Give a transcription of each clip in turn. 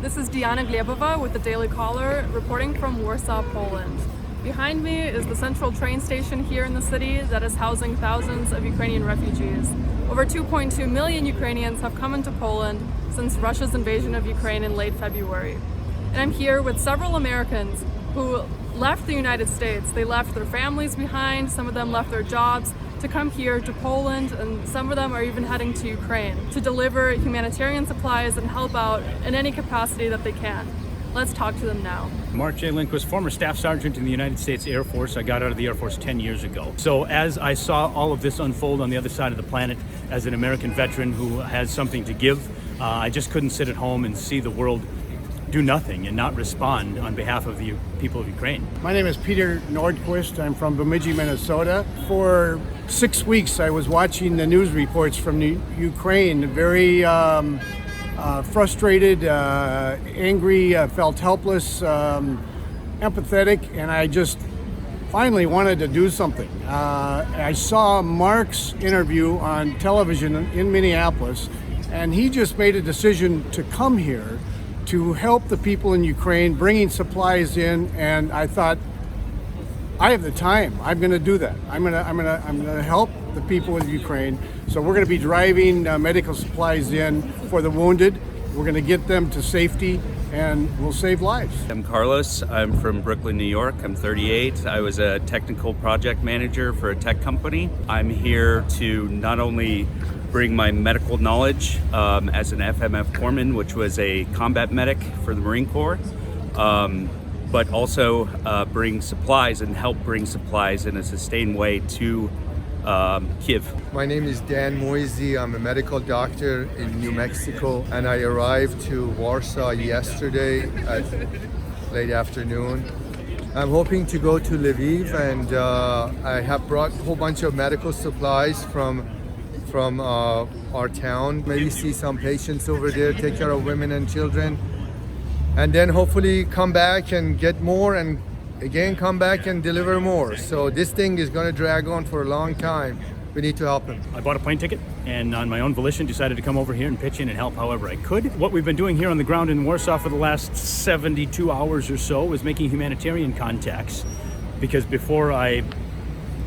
This is Diana Glebova with the Daily Caller, reporting from Warsaw, Poland. Behind me is the central train station here in the city that is housing thousands of Ukrainian refugees. Over 2.2 million Ukrainians have come into Poland since Russia's invasion of Ukraine in late February. And I'm here with several Americans who left the United States. They left their families behind, some of them left their jobs to come here to Poland, and some of them are even heading to Ukraine to deliver humanitarian supplies and help out in any capacity that they can. Let's talk to them now. Mark J. Lindquist, former Staff Sergeant in the United States Air Force. I got out of the Air Force 10 years ago. So as I saw all of this unfold on the other side of the planet, as an American veteran who has something to give, I just couldn't sit at home and see the world do nothing and not respond on behalf of the people of Ukraine. My name is Peter Nordquist. I'm from Bemidji, Minnesota. For 6 weeks, I was watching the news reports from Ukraine, very frustrated, angry, felt helpless, empathetic, and I just finally wanted to do something. I saw Mark's interview on television in Minneapolis, and he just made a decision to come here to help the people in Ukraine, bringing supplies in, and I thought, I have the time. I'm going to do that. I'm going to help the people in Ukraine. So we're going to be driving medical supplies in for the wounded. We're going to get them to safety, and we'll save lives. I'm Carlos. I'm from Brooklyn, New York. I'm 38. I was a technical project manager for a tech company. I'm here to not only bring my medical knowledge as an FMF corpsman, which was a combat medic for the Marine Corps, but also bring supplies and help bring supplies in a sustained way to Kiev. My name is Dan Moisey. I'm a medical doctor in New Mexico, and I arrived to Warsaw yesterday at late afternoon. I'm hoping to go to Lviv, and I have brought a whole bunch of medical supplies from our town. Maybe see some patients over there, take care of women and children, and then hopefully come back and get more, and again come back and deliver more. So this thing is going to drag on for a long time. We need to help them. I bought a plane ticket and on my own volition decided to come over here and pitch in and help however I could. What we've been doing here on the ground in Warsaw for the last 72 hours or so is making humanitarian contacts, because before I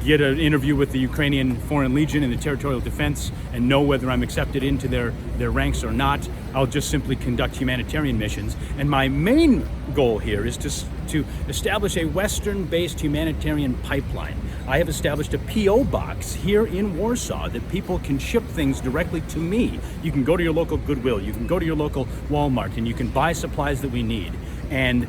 get an interview with the Ukrainian Foreign Legion and the Territorial Defense and know whether I'm accepted into their ranks or not, I'll just simply conduct humanitarian missions. And my main goal here is to establish a Western-based humanitarian pipeline. I have established a P.O. box here in Warsaw that people can ship things directly to me. You can go to your local Goodwill, you can go to your local Walmart, and you can buy supplies that we need. And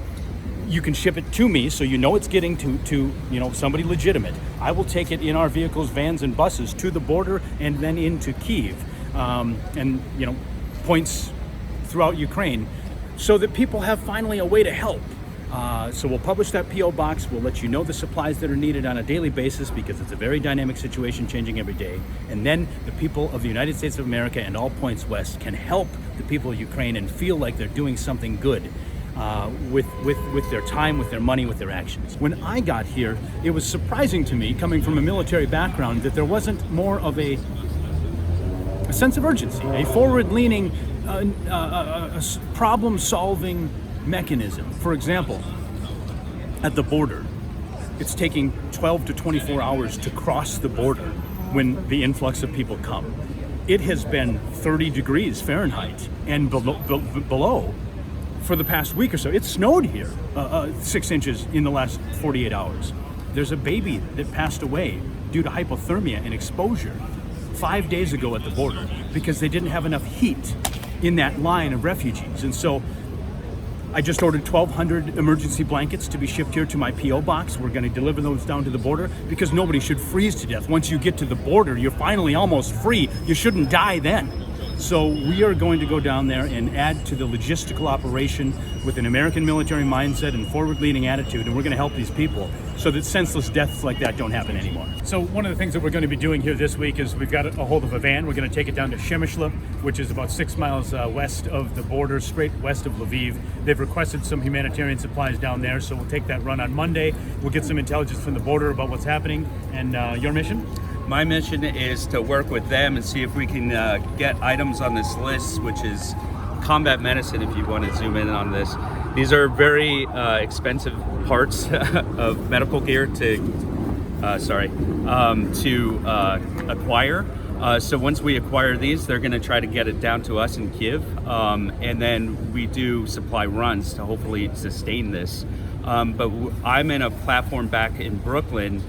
you can ship it to me so you know it's getting to somebody legitimate. I will take it in our vehicles, vans, and buses to the border and then into Kyiv and points throughout Ukraine, so that people have finally a way to help. So we'll publish that P.O. box. We'll let you know the supplies that are needed on a daily basis, because it's a very dynamic situation, changing every day. And then the people of the United States of America and all points west can help the people of Ukraine and feel like they're doing something good. With their time, with their money, with their actions. When I got here, it was surprising to me, coming from a military background, that there wasn't more of a sense of urgency, a forward-leaning, problem-solving mechanism. For example, at the border, it's taking 12 to 24 hours to cross the border when the influx of people come. It has been 30 degrees Fahrenheit and below for the past week or so. It snowed here 6 inches in the last 48 hours. There's a baby that passed away due to hypothermia and exposure 5 days ago at the border because they didn't have enough heat in that line of refugees. And so I just ordered 1,200 emergency blankets to be shipped here to my P.O. box. We're going to deliver those down to the border, because nobody should freeze to death. Once you get to the border, you're finally almost free. You shouldn't die then. So we are going to go down there and add to the logistical operation with an American military mindset and forward-leaning attitude, and we're going to help these people so that senseless deaths like that don't happen anymore. So one of the things that we're going to be doing here this week is we've got a hold of a van. We're going to take it down to Przemyśl, which is about 6 miles west of the border, straight west of Lviv. They've requested some humanitarian supplies down there, so we'll take that run on Monday. We'll get some intelligence from the border about what's happening. And your mission? My mission is to work with them and see if we can get items on this list, which is combat medicine, if you want to zoom in on this. These are very expensive parts of medical gear to acquire. So once we acquire these, they're going to try to get it down to us in Kyiv, and then we do supply runs to hopefully sustain this. But I'm in a platform back in Brooklyn,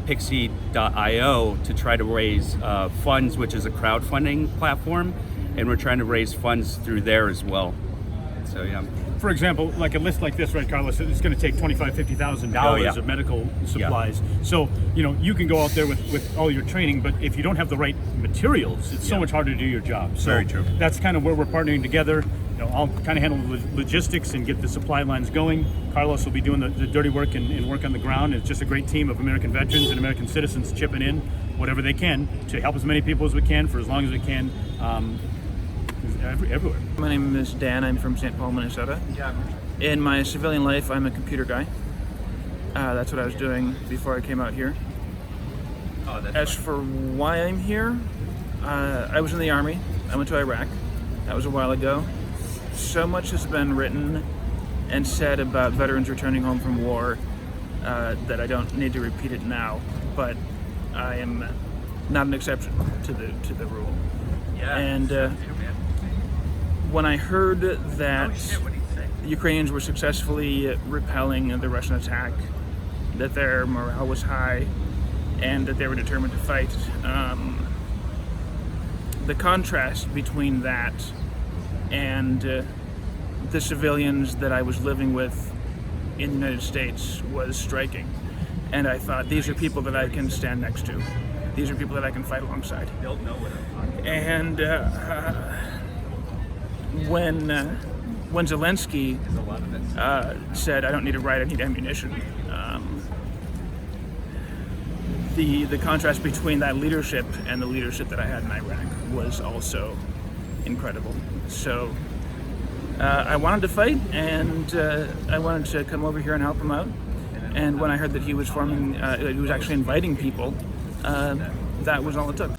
Pixie.io, to try to raise funds, which is a crowdfunding platform, and we're trying to raise funds through there as well. So yeah. For example, like a list like this, right, Carlos, it's going to take $25,000-$50,000 of medical supplies. So, you can go out there with all your training, but if you don't have the right materials, it's so much harder to do your job. So very true. That's kind of where we're partnering together. I'll kind of handle the logistics and get the supply lines going. Carlos will be doing the dirty work and work on the ground. It's just a great team of American veterans and American citizens chipping in whatever they can to help as many people as we can for as long as we can. Everywhere. My name is Dan. I'm from St. Paul, Minnesota. In my civilian life, I'm a computer guy. That's what I was doing before I came out here. As for why I'm here, I was in the Army. I went to Iraq. That was a while ago. So much has been written and said about veterans returning home from war that I don't need to repeat it now. But I am not an exception to the rule. And when I heard that the Ukrainians were successfully repelling the Russian attack, that their morale was high, and that they were determined to fight, the contrast between that and the civilians that I was living with in the United States was striking. And I thought, these are people that I can stand next to. These are people that I can fight alongside. And when Zelensky said, I don't need a right, I need ammunition, the contrast between that leadership and the leadership that I had in Iraq was also incredible. So I wanted to fight, and I wanted to come over here and help him out. And when I heard that he was he was actually inviting people, that was all it took.